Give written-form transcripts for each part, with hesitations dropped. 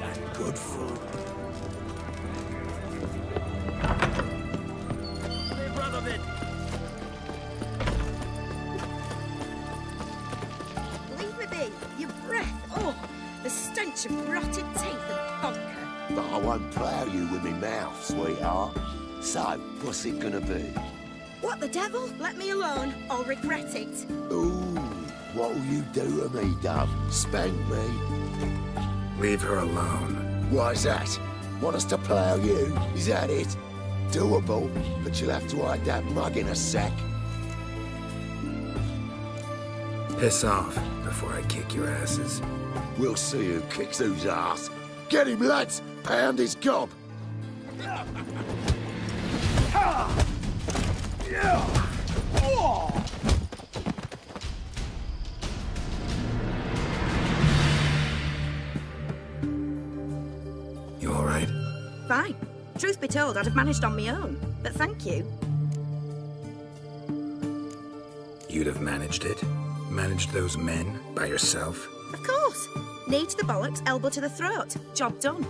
and good food. Hey, brother, then. Leave me be. Your breath. Oh, the stench of rotted teeth and vodka. But I won't plough you with me mouth, sweetheart. So, what's it gonna be? What the devil? Let me alone. I'll regret it. Ooh, what'll you do to me, Dove? Spank me? Leave her alone. Why's that? Want us to plough you? Is that it? Doable, but you'll have to hide that mug in a sec. Piss off before I kick your asses. We'll see who kicks whose ass. Get him, lads! Pound his gob! You all right? Fine. Truth be told, I'd have managed on my own. But thank you. You'd have managed it? Managed those men by yourself? Of course. Knee to the bollocks, elbow to the throat. Job done.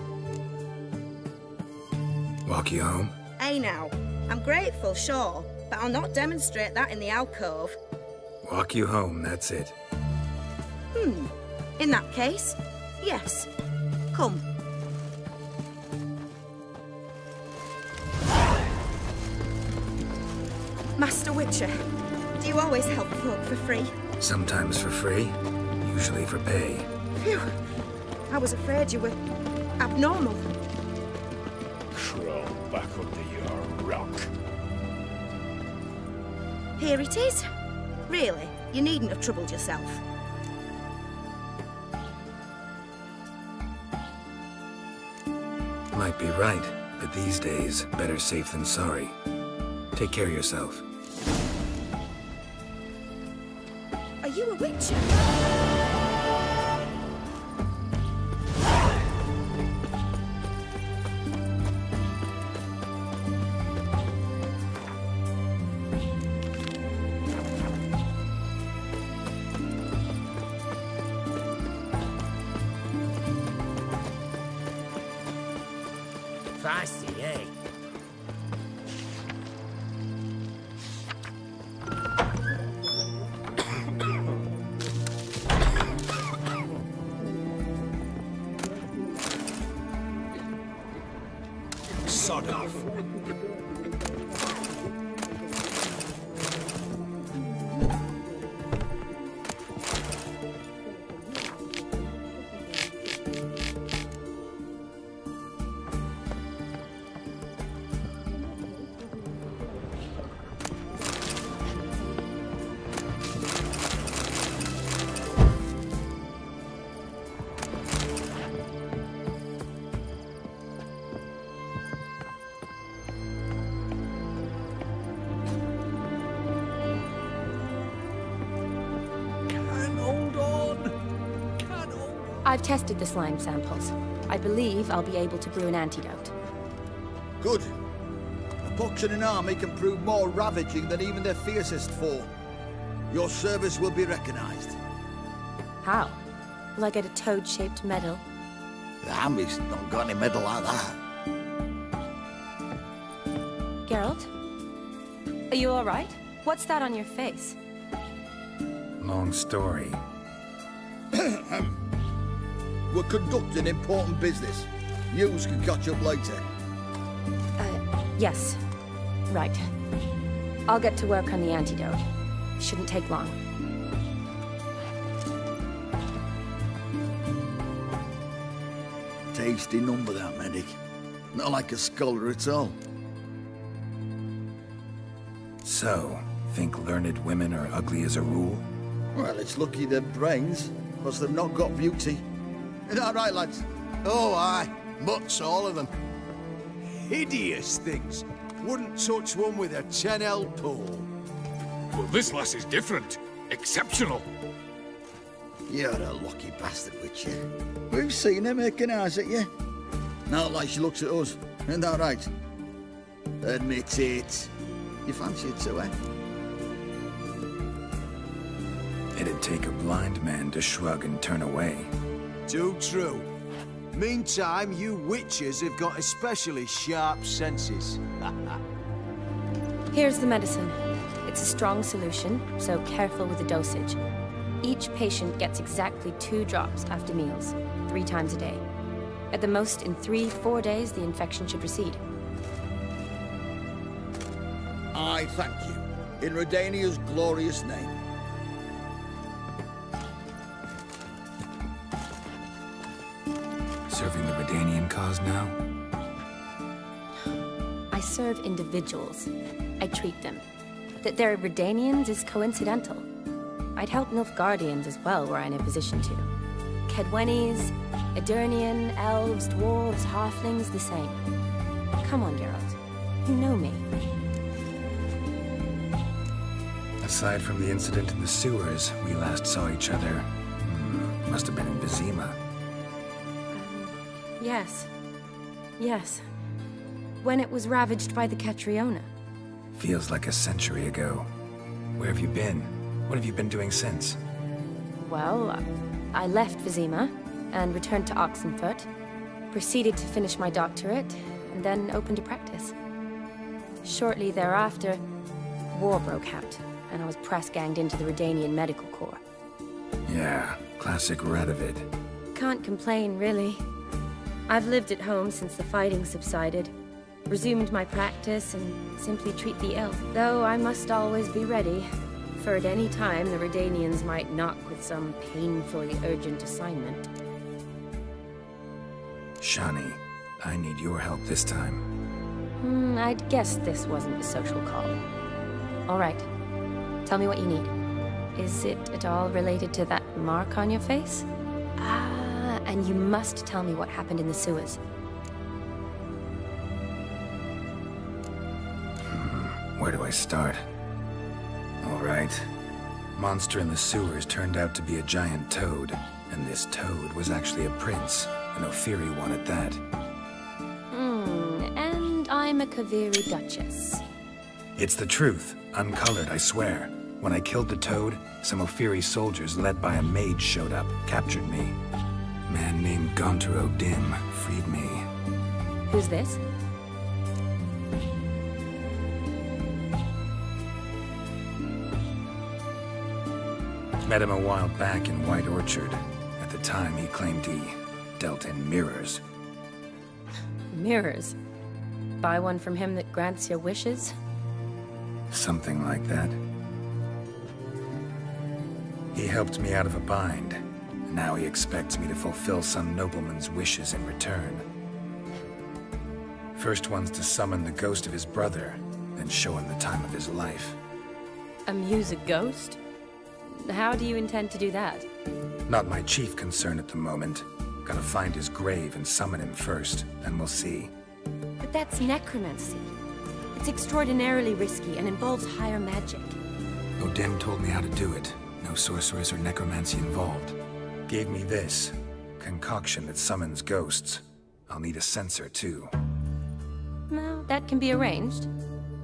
Walk you home? Hey now. I'm grateful, sure. But I'll not demonstrate that in the alcove. Walk you home, that's it. In that case, yes. Come. Master Witcher, do you always help folk for free? Sometimes for free, usually for pay. Phew. I was afraid you were abnormal. Crawl back under your rock. Here it is. Really, you needn't have troubled yourself. Might be right, but these days, better safe than sorry. Take care of yourself. Are you a witcher? Feisty, eh? Sod off. I've tested the slime samples. I believe I'll be able to brew an antidote. Good. A pox in an army can prove more ravaging than even their fiercest foe. Your service will be recognized. How? Will I get a toad-shaped medal? The army's not got any medal like that. Geralt? Are you all right? What's that on your face? Long story. We're conducting important business. Yous can catch up later. Yes. Right. I'll get to work on the antidote. Shouldn't take long. Tasty number, that medic. Not like a scholar at all. So, think learned women are ugly as a rule? Well, it's lucky they're brains, because they've not got beauty. Is that right, lads? Oh, aye. Mutts, all of them. Hideous things. Wouldn't touch one with a 10L pole. Well, this lass is different. Exceptional. You're a lucky bastard, Witcher. We've seen her making eyes at you. Not like she looks at us. Isn't that right? Admit it. You fancy it too, eh? It'd take a blind man to shrug and turn away. Too true. Meantime, you witches have got especially sharp senses. Here's the medicine. It's a strong solution, so careful with the dosage. Each patient gets exactly 2 drops after meals, 3 times a day. At the most, in 3-4 days, the infection should recede. I thank you. In Redania's glorious name. Serving the Redanian cause now? I serve individuals. I treat them. That they're Redanians is coincidental. I'd help Nilfgaardians as well were I in a position to. Kedwenis, Edirnian, elves, dwarves, halflings, the same. Come on, Geralt. You know me. Aside from the incident in the sewers, we last saw each other. Must have been in Vizima. Yes. Yes. When it was ravaged by the Catriona. Feels like a century ago. Where have you been? What have you been doing since? Well, I left Vizima and returned to Oxenfoot, proceeded to finish my doctorate, and then opened a practice. Shortly thereafter, war broke out, and I was press-ganged into the Redanian Medical Corps. Yeah, classic Radovid. Can't complain, really. I've lived at home since the fighting subsided, resumed my practice, and simply treat the ill. Though I must always be ready, for at any time the Redanians might knock with some painfully urgent assignment. Shani, I need your help this time. I'd guessed this wasn't a social call. All right. Tell me what you need. Is it at all related to that mark on your face? And you must tell me what happened in the sewers. Where do I start? All right. Monster in the sewers turned out to be a giant toad, and this toad was actually a prince, and Ophiri wanted that. And I'm a Kaviri Duchess. It's the truth. Uncolored, I swear. When I killed the toad, some Ophiri soldiers led by a mage showed up, captured me. A man named Gontaro Dim freed me. Who's this? Met him a while back in White Orchard. At the time, he claimed he dealt in mirrors. Mirrors? Buy one from him that grants your wishes? Something like that. He helped me out of a bind. Now he expects me to fulfill some nobleman's wishes in return. First one's to summon the ghost of his brother, then show him the time of his life. Amuse a ghost? How do you intend to do that? Not my chief concern at the moment. Gotta find his grave and summon him first, and we'll see. But that's necromancy. It's extraordinarily risky and involves higher magic. Odin told me how to do it. No sorcerers or necromancy involved. Gave me this concoction that summons ghosts. I'll need a censer, too. Well, that can be arranged.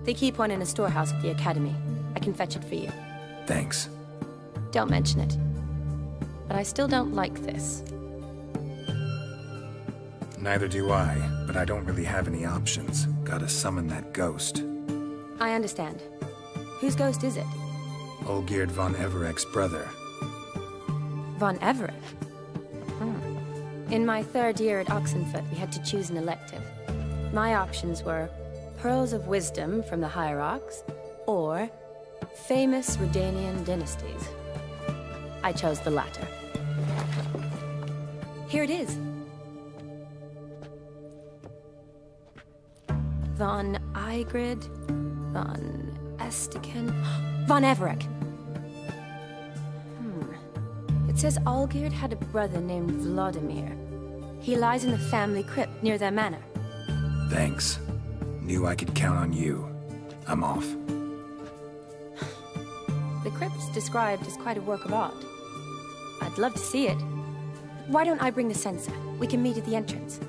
They keep one in a storehouse at the academy. I can fetch it for you. Thanks. Don't mention it. But I still don't like this. Neither do I, but I don't really have any options. Gotta summon that ghost. I understand. Whose ghost is it? Olgierd von Everek's brother. Von Everek? In my 3rd year at Oxenfoot, we had to choose an elective. My options were Pearls of Wisdom from the Hierarchs, or Famous Redanian Dynasties. I chose the latter. Here it is. Von Igrid, Von Estiken, Von Everek. It says Olgierd had a brother named Vladimir. He lies in the family crypt near their manor. Thanks. Knew I could count on you. I'm off. The crypt's described as quite a work of art. I'd love to see it. Why don't I bring the censer? We can meet at the entrance.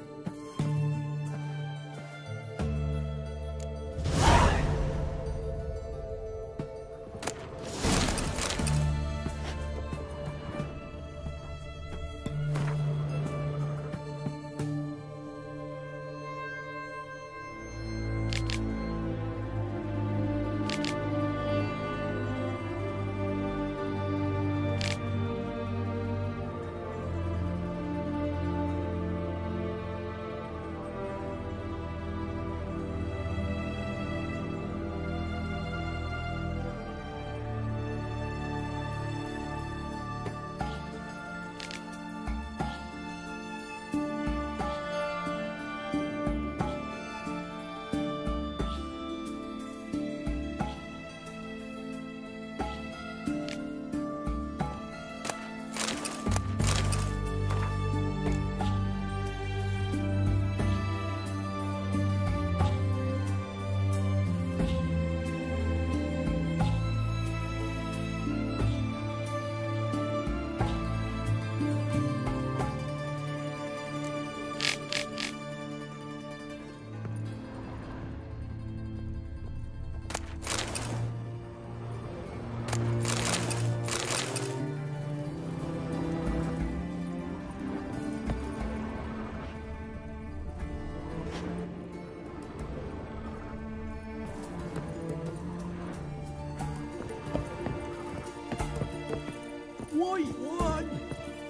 White one!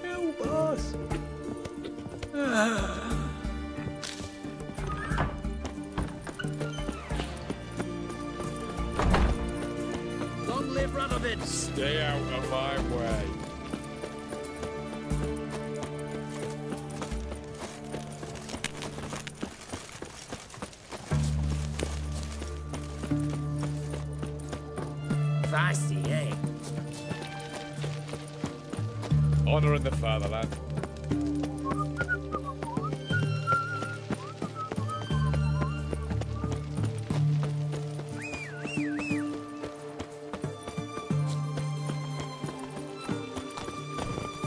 Help us! Long live Radovid! Stay out of my way. Feisty, eh? Honor in the fatherland.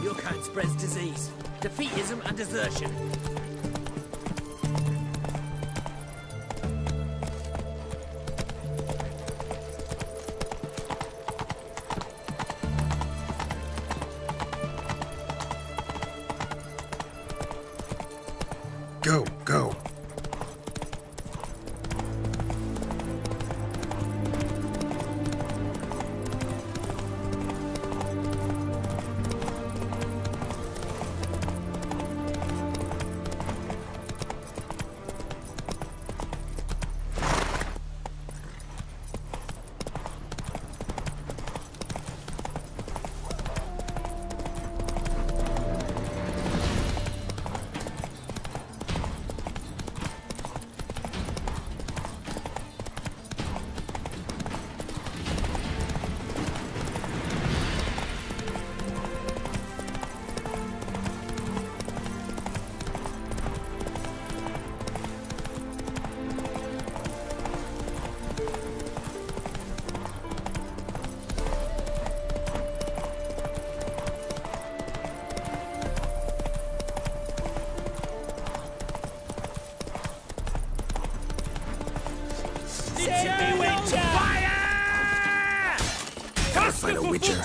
Your kind spreads disease, defeatism and desertion. Go, go. Fight a witcher.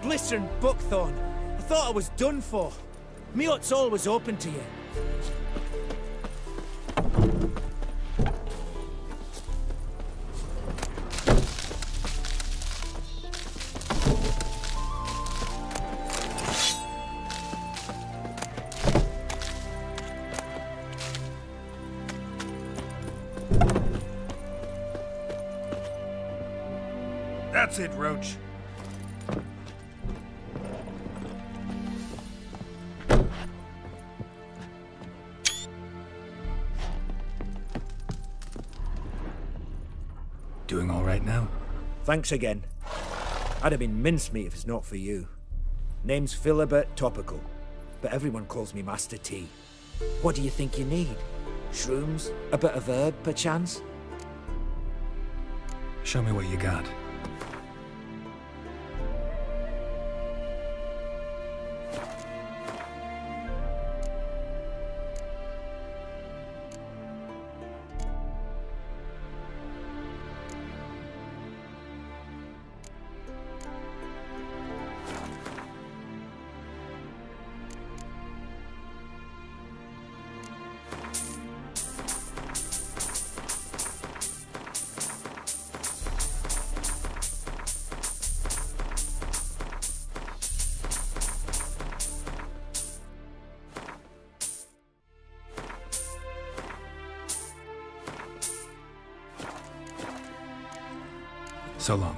Blistering buckthorn. I thought I was done for. Me hut's always open to you. That's it, Roach. Doing all right now? Thanks again. I'd have been mincemeat if it's not for you. Name's Philibert Topical, but everyone calls me Master T. What do you think you need? Shrooms? A bit of herb, perchance? Show me what you got. So long.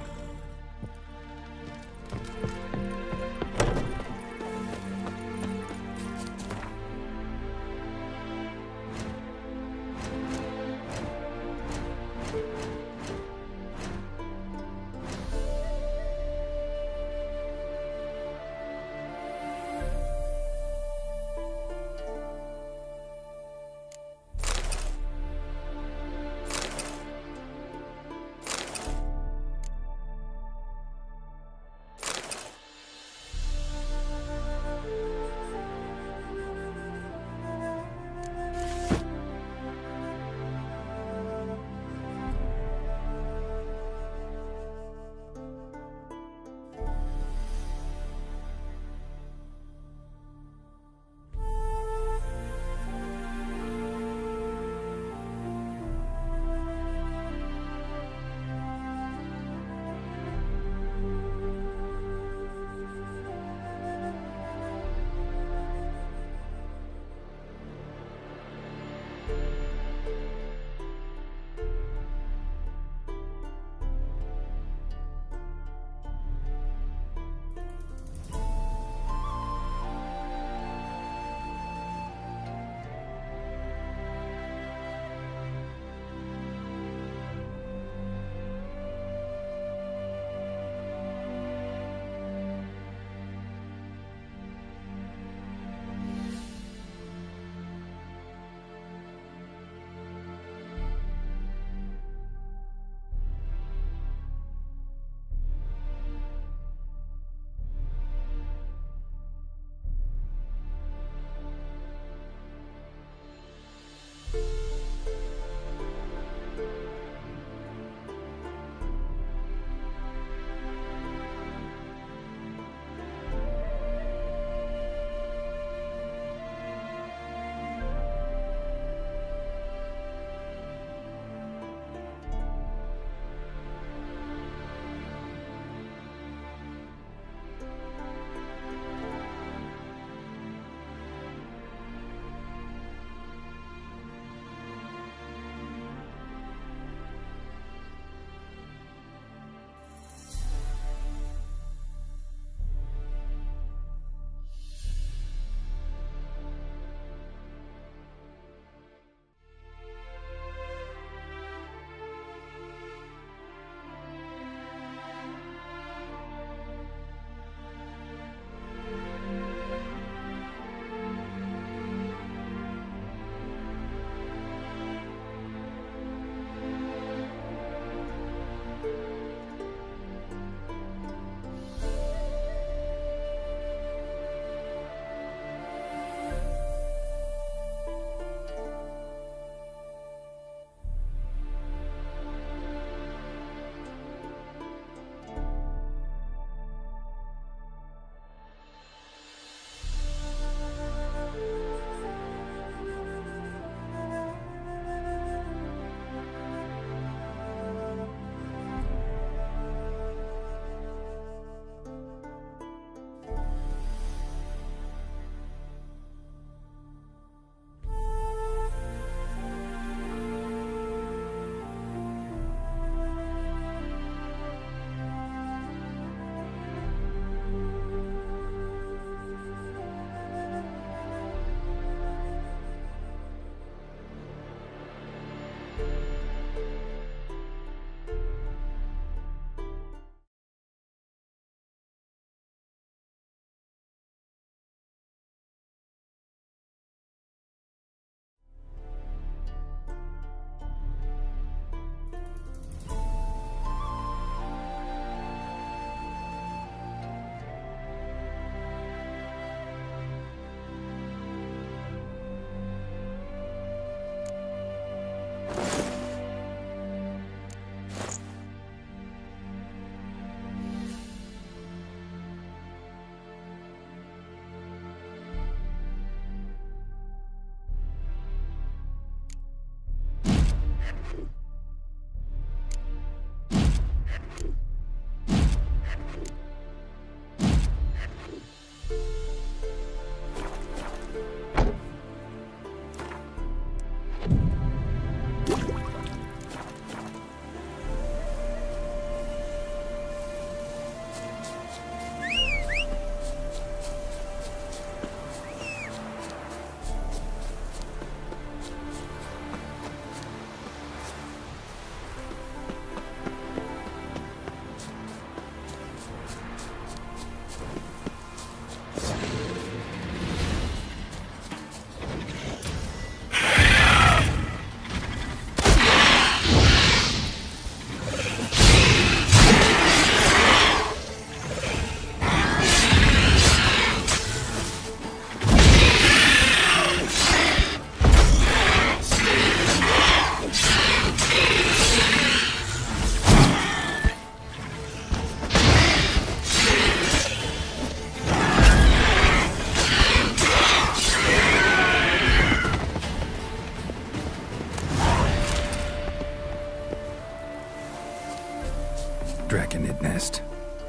Draconid nest.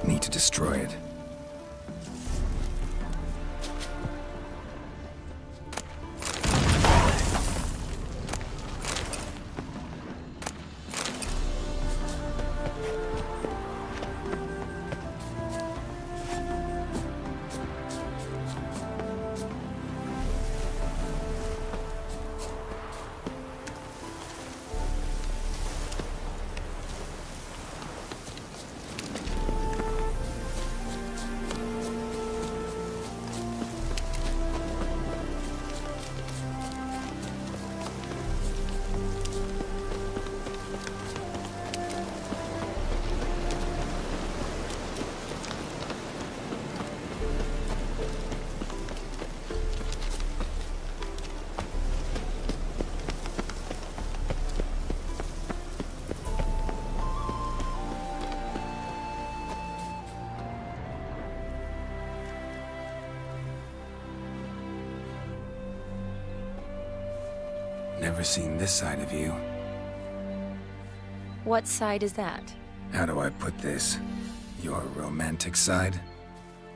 Need to destroy it. Never seen this side of you. What side is that? How do I put this? Your romantic side?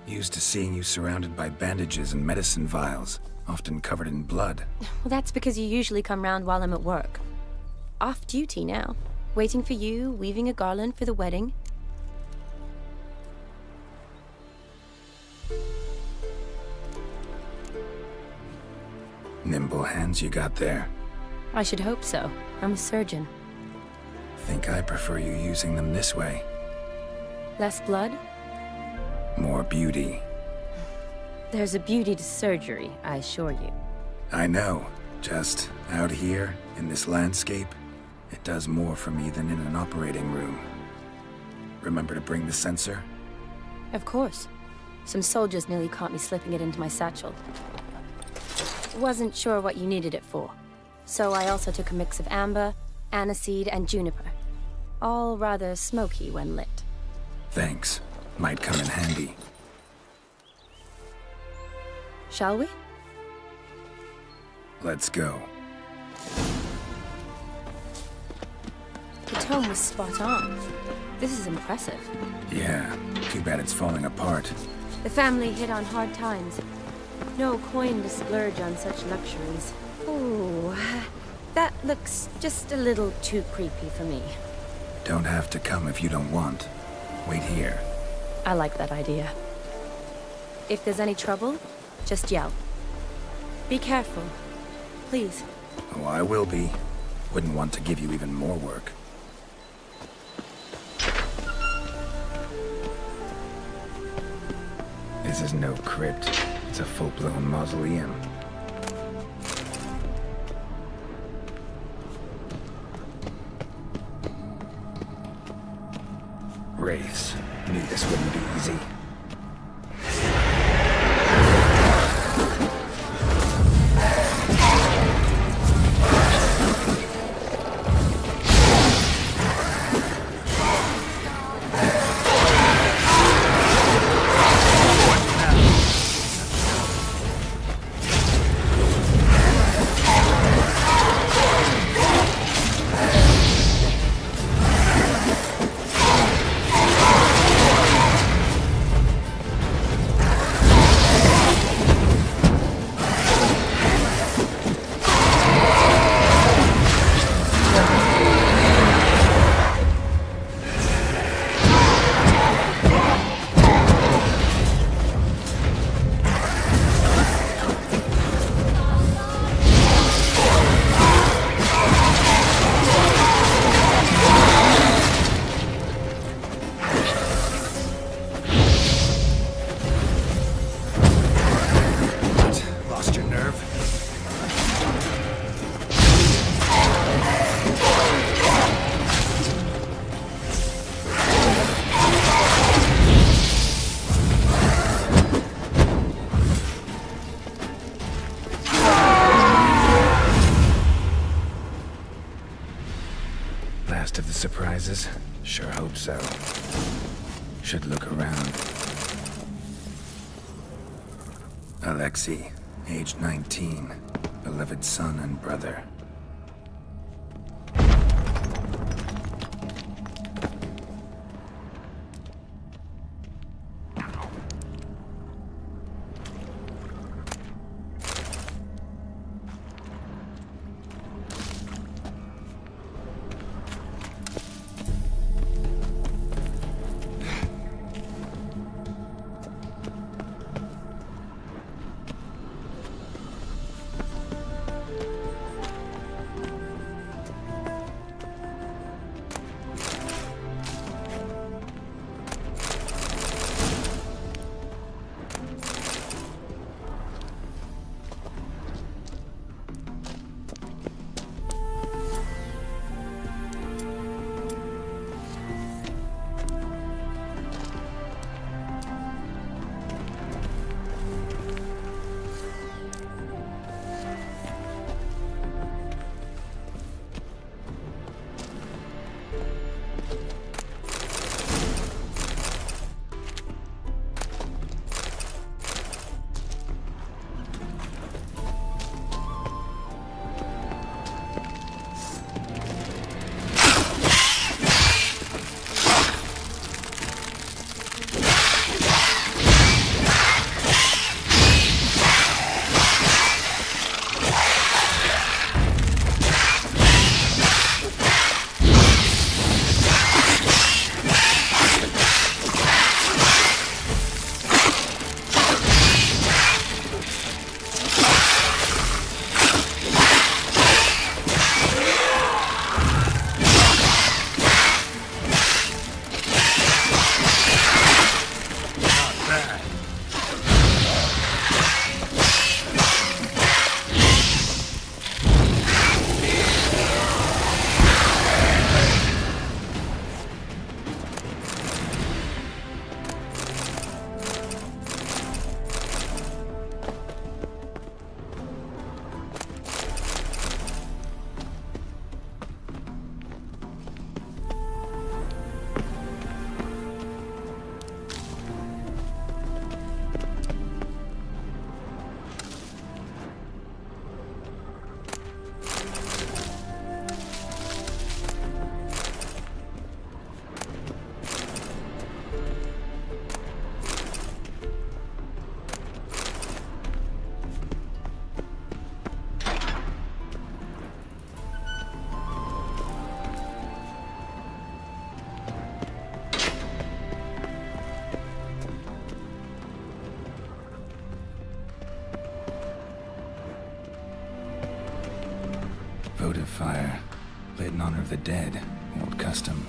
Used to seeing you surrounded by bandages and medicine vials, often covered in blood. Well, that's because you usually come round while I'm at work. Off duty now. Waiting for you, weaving a garland for the wedding. Nimble hands you got there. I should hope so. I'm a surgeon. Think I prefer you using them this way. Less blood? More beauty. There's a beauty to surgery, I assure you. I know. Just out here, in this landscape, it does more for me than in an operating room. Remember to bring the sensor? Of course. Some soldiers nearly caught me slipping it into my satchel. Wasn't sure what you needed it for. So I also took a mix of amber, aniseed, and juniper. All rather smoky when lit. Thanks. Might come in handy. Shall we? Let's go. The tone was spot on. This is impressive. Yeah, too bad it's falling apart. The family hit on hard times. No coin to splurge on such luxuries. Ooh, that looks just a little too creepy for me. Don't have to come if you don't want. Wait here. I like that idea. If there's any trouble, just yell. Be careful. Please. Oh, I will be. Wouldn't want to give you even more work. This is no crypt. It's a full-blown mausoleum. Wraiths. Knew this wouldn't be easy. Last of the surprises? Sure hope so. Should look around. Alexei, age 19, beloved son and brother. fire. Lit in honor of the dead. Old custom.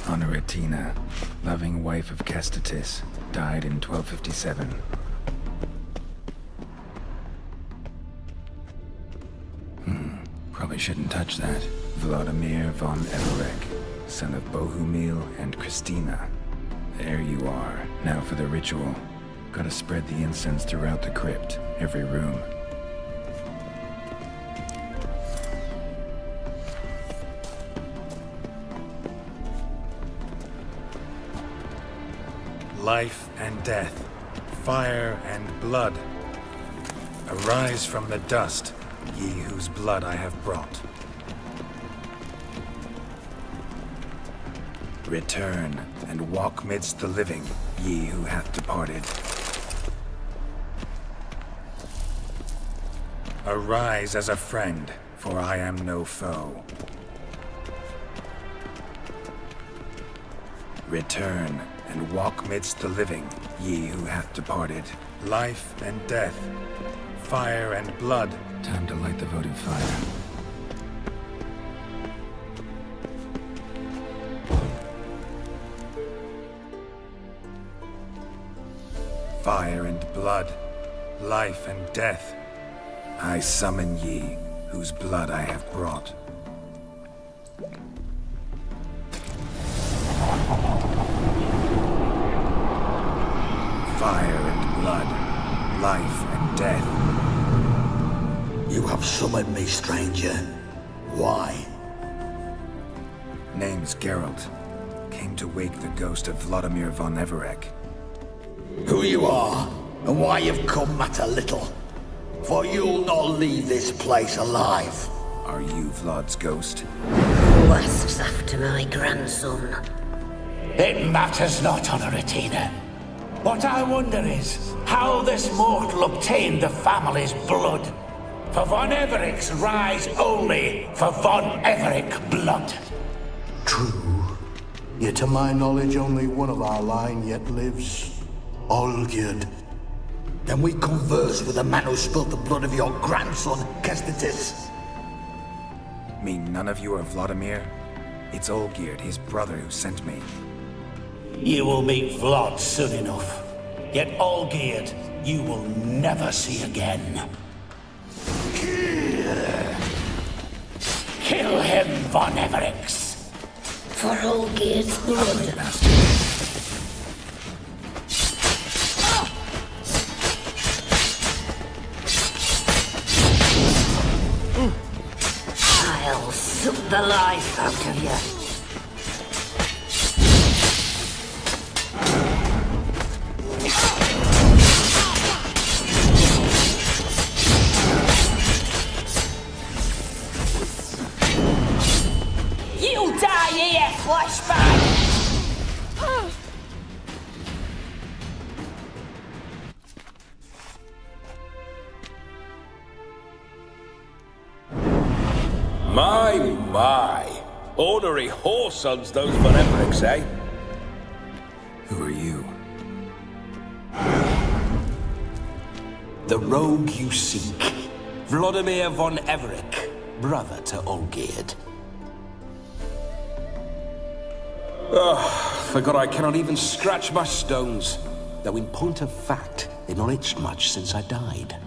Honoratina, loving wife of Kestatis, died in 1257. Probably shouldn't touch that. Vladimir von Everek, son of Bohumil and Christina. There you are. Now for the ritual. Gotta spread the incense throughout the crypt, every room. Life and death, fire and blood. Arise from the dust, ye whose blood I have brought. Return and walk midst the living, ye who hath departed. Arise as a friend, for I am no foe. Return and walk midst the living, ye who hath departed. Life and death, fire and blood. Time to light the votive fire. Fire and blood, life and death. I summon ye, whose blood I have brought. Fire and blood, life and death. You have summoned me, stranger. Why? Name's Geralt. Came to wake the ghost of Vladimir von Everek. Who you are, and why you've come matter little. For you'll not leave this place alive. Are you Vlad's ghost? Who asks after my grandson? It matters not, Honoratina. What I wonder is how this mortal obtained the family's blood. For von Everek's rise only for von Everek blood. True. Yet to my knowledge, only one of our line yet lives. Olgierd. Then we converse with the man who spilt the blood of your grandson, Kestatis. Mean none of you are Vladimir? It's Olgierd, his brother, who sent me. You will meet Vlad soon enough. Yet Olgierd, you will never see again. Kill him, von Evereks. For Olgierd's blood. I'll suck the life out of you. You die here, flashback! My. Ornery whoresons those von Evereks, eh? Who are you? The rogue you seek. Vladimir von Everek, brother to Olgierd. Forgot I cannot even scratch my stones. Though in point of fact, they've not itched much since I died.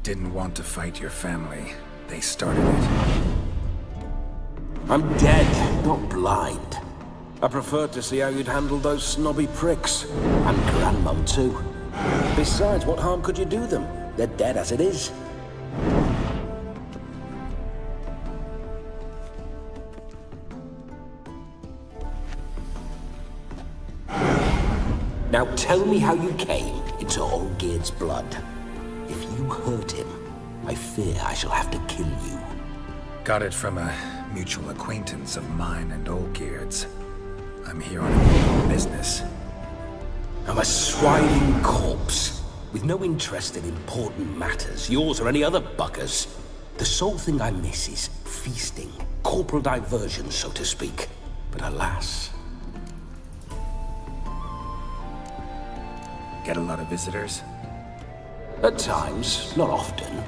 Didn't want to fight your family. They started it. I'm dead, not blind. I preferred to see how you'd handle those snobby pricks. And Grandmum, too. Besides, what harm could you do them? They're dead as it is. Now tell me how you came into Olgierd's blood. If you hurt him, I fear I shall have to kill you. Got it from a mutual acquaintance of mine and Olgierd's. I'm here on important business. I'm a swiving corpse, with no interest in important matters, yours or any other buggers. The sole thing I miss is feasting, corporal diversion, so to speak. But alas... Get a lot of visitors? At times, not often.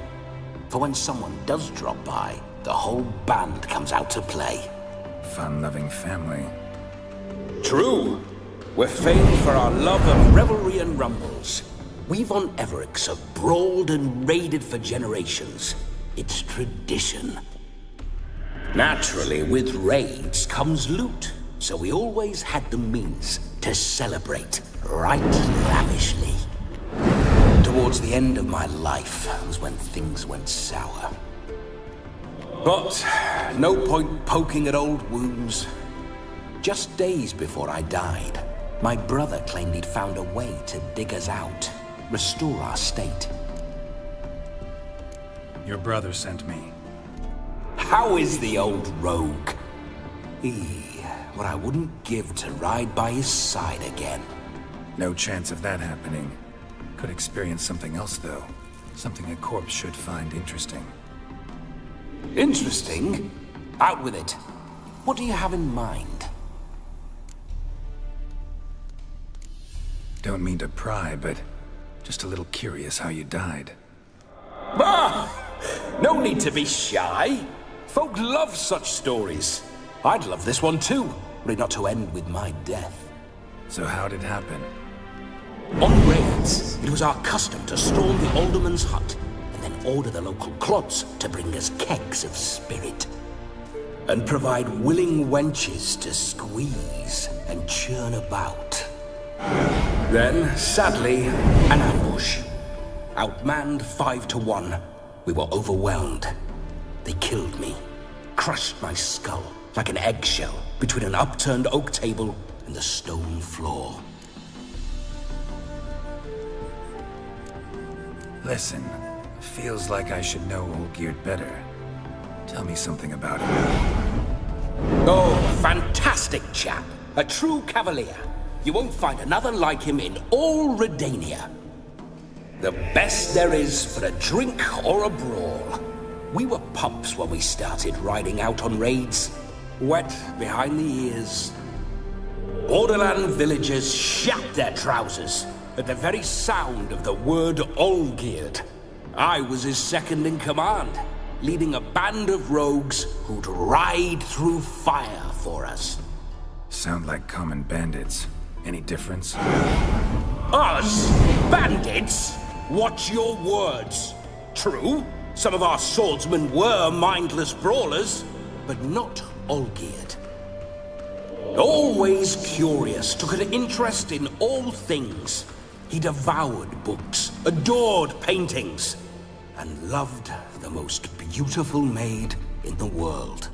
For when someone does drop by, the whole band comes out to play. Fun-loving family. True. We're famed for our love of revelry and rumbles. We've on Everix have brawled and raided for generations. It's tradition. Naturally, with raids comes loot, so we always had the means to celebrate right lavishly. Towards the end of my life was when things went sour. But no point poking at old wounds. Just days before I died, my brother claimed he'd found a way to dig us out, restore our state. Your brother sent me. How is the old rogue? What I wouldn't give to ride by his side again. No chance of that happening. Could experience something else, though. Something a corpse should find interesting. Interesting? Out with it. What do you have in mind? Don't mean to pry, but just a little curious how you died. Ah! No need to be shy. Folk love such stories. I'd love this one too, were it not to end with my death. So how did it happen? On raids, it was our custom to storm the alderman's hut and then order the local clods to bring us kegs of spirit. And provide willing wenches to squeeze and churn about. Then, sadly, an ambush. Outmanned 5-1, we were overwhelmed. They killed me, crushed my skull like an eggshell between an upturned oak table and the stone floor. Listen, feels like I should know Olgierd better. Tell me something about him. Oh, fantastic chap. A true cavalier. You won't find another like him in all Redania. The best there is for a drink or a brawl. We were pups when we started riding out on raids. Wet behind the ears. Borderland villagers shat their trousers at the very sound of the word Olgierd. I was his second in command, leading a band of rogues who'd ride through fire for us. Sound like common bandits. Any difference? Us? Bandits? Watch your words. True, some of our swordsmen were mindless brawlers, but not Olgierd. Always curious, took an interest in all things. He devoured books, adored paintings, and loved the most beautiful maid in the world.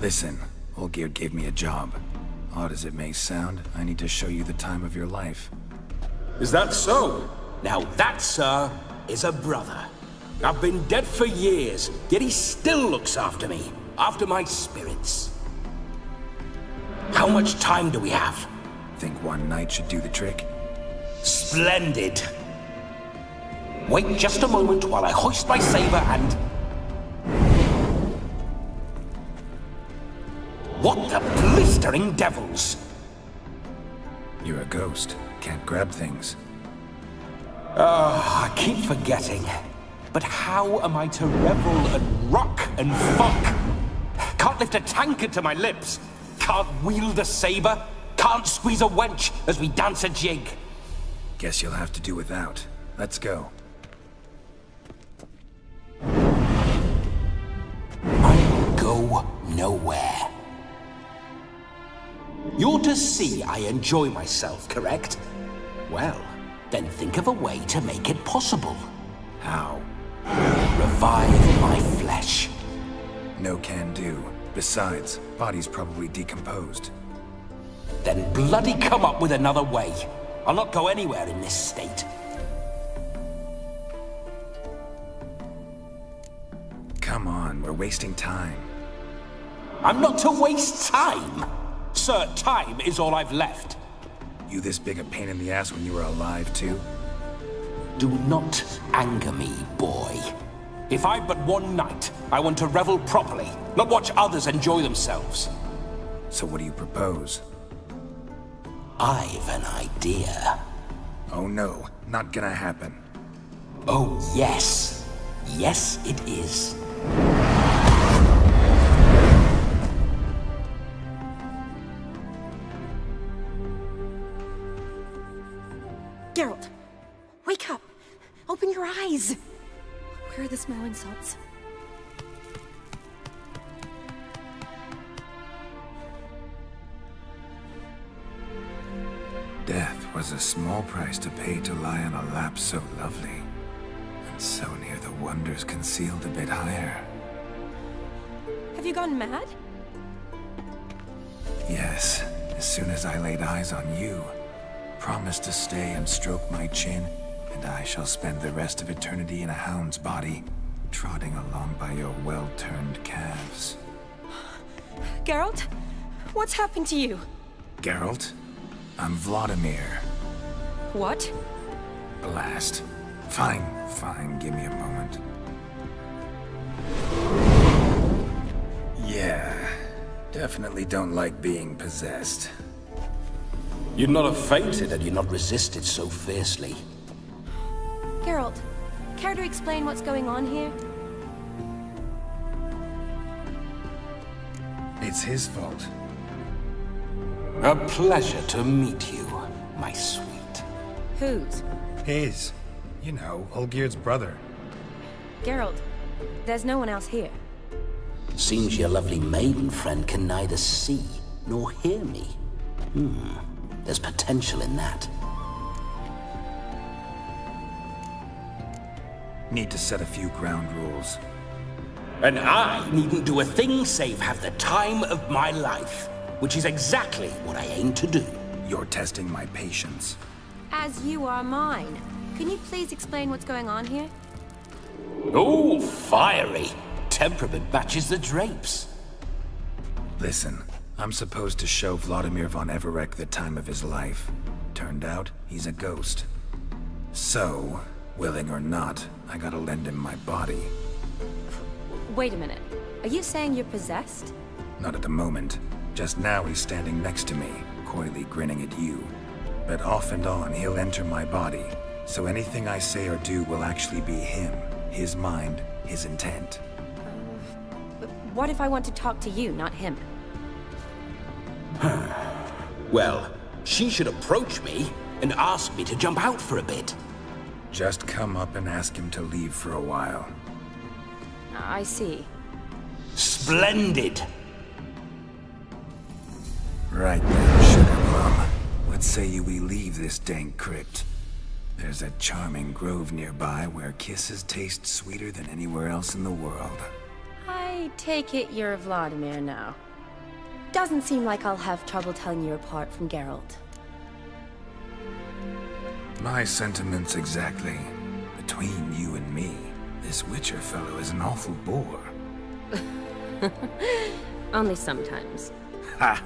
Listen, Olgierd gave me a job. Odd as it may sound, I need to show you the time of your life. Is that so? Now that, sir, is a brother. I've been dead for years, yet he still looks after me, after my spirits. How much time do we have? Think one night should do the trick? Splendid. Wait just a moment while I hoist my saber and... What the blistering devils? You're a ghost. Can't grab things. I keep forgetting. But how am I to revel and rock and fuck? Can't lift a tankard to my lips. Can't wield a saber. Can't squeeze a wench as we dance a jig. Guess you'll have to do without. Let's go. I go nowhere. You're to see I enjoy myself, correct? Well, then think of a way to make it possible. How? Revive my flesh. No can do. Besides, body's probably decomposed. Then bloody come up with another way. I'll not go anywhere in this state. Come on, we're wasting time. I'm not to waste time. Sir, time is all I've left. You this big a pain in the ass when you were alive, too? Do not anger me, boy. If I've but one night, I want to revel properly, not watch others enjoy themselves. So what do you propose? I've an idea. Oh no, Not gonna happen. Oh, yes. Yes, it is. Geralt, wake up! Open your eyes! Where are the smelling salts? Death was a small price to pay to lie on a lap so lovely, and so near the wonders concealed a bit higher. Have you gone mad? Yes, as soon as I laid eyes on you, promised to stay and stroke my chin, and I shall spend the rest of eternity in a hound's body, trotting along by your well-turned calves. Geralt? What's happened to you? Geralt? I'm Vladimir. What? Blast. Fine, give me a moment. Yeah, definitely don't like being possessed. You'd not have fainted had you not resisted so fiercely. Geralt, care to explain what's going on here? It's his fault. A pleasure to meet you, my sweet. Whose? His. You know, Olgerd's brother. Geralt, there's no one else here. Seems your lovely maiden friend can neither see nor hear me. There's potential in that. Need to set a few ground rules. And I needn't do a thing save have the time of my life, which is exactly what I aim to do. You're testing my patience. As you are mine. Can you please explain what's going on here? Oh, fiery. Temperament matches the drapes. Listen, I'm supposed to show Vladimir von Everec the time of his life. Turned out, he's a ghost. So, willing or not, I gotta lend him my body. Wait a minute. Are you saying you're possessed? Not at the moment. Just now he's standing next to me, coyly grinning at you. But off and on, he'll enter my body. So anything I say or do will actually be him. His mind, his intent. What if I want to talk to you, not him? Well, she should approach me and ask me to jump out for a bit. Just come up and ask him to leave for a while. I see. Splendid! Right then, Sugar Plum. What say you we leave this dank crypt? There's a charming grove nearby where kisses taste sweeter than anywhere else in the world. I take it you're Vladimir now. Doesn't seem like I'll have trouble telling you apart from Geralt. My sentiments exactly. Between you and me, this Witcher fellow is an awful bore. Only sometimes. Ha!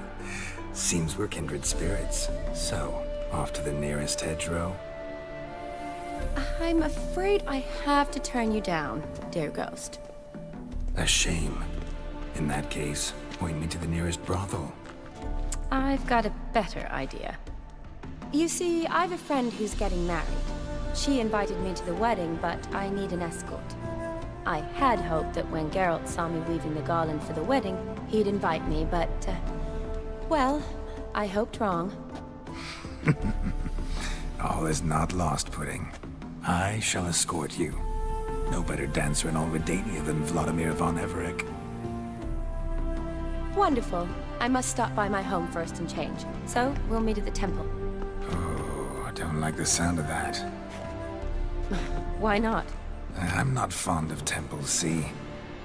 Seems we're kindred spirits. So, off to the nearest hedgerow? I'm afraid I have to turn you down, dear ghost. A shame. In that case, point me to the nearest brothel. I've got a better idea. You see, I've a friend who's getting married. She invited me to the wedding, but I need an escort. I had hoped that when Geralt saw me weaving the garland for the wedding, he'd invite me, but, well, I hoped wrong. All is not lost, Pudding. I shall escort you. No better dancer in all Redania than Vladimir von Everec. Wonderful. I must stop by my home first and change. So, we'll meet at the temple. Oh, I don't like the sound of that. Why not? I'm not fond of temples, see?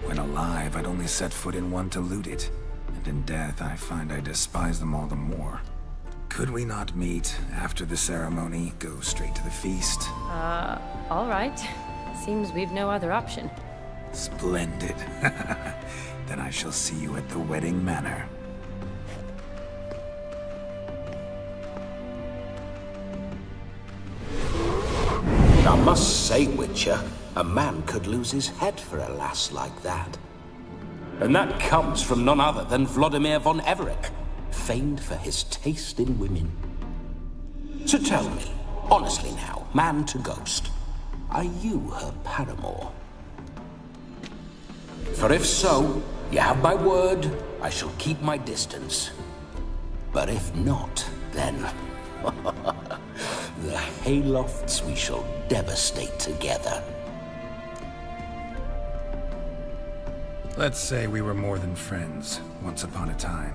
When alive, I'd only set foot in one to loot it. And in death, I find I despise them all the more. Could we not meet after the ceremony, go straight to the feast? All right. Seems we've no other option. Splendid. Then I shall see you at the wedding manor. I must say, Witcher, a man could lose his head for a lass like that. And that comes from none other than Vladimir von Everec, famed for his taste in women. So tell me, Honestly now, man to ghost, are you her paramour? For if so, you have my word, I shall keep my distance. But if not, then the haylofts we shall devastate together. Let's say we were more than friends, once upon a time.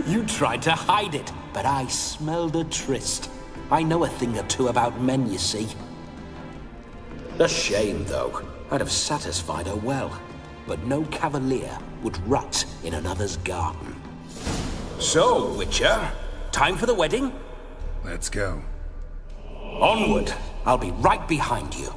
You tried to hide it, but I smelled a tryst. I know a thing or two about men, you see. A shame, though. I'd have satisfied her well, but no cavalier would rut in another's garden. So, Witcher, time for the wedding? Let's go. Onward. I'll be right behind you.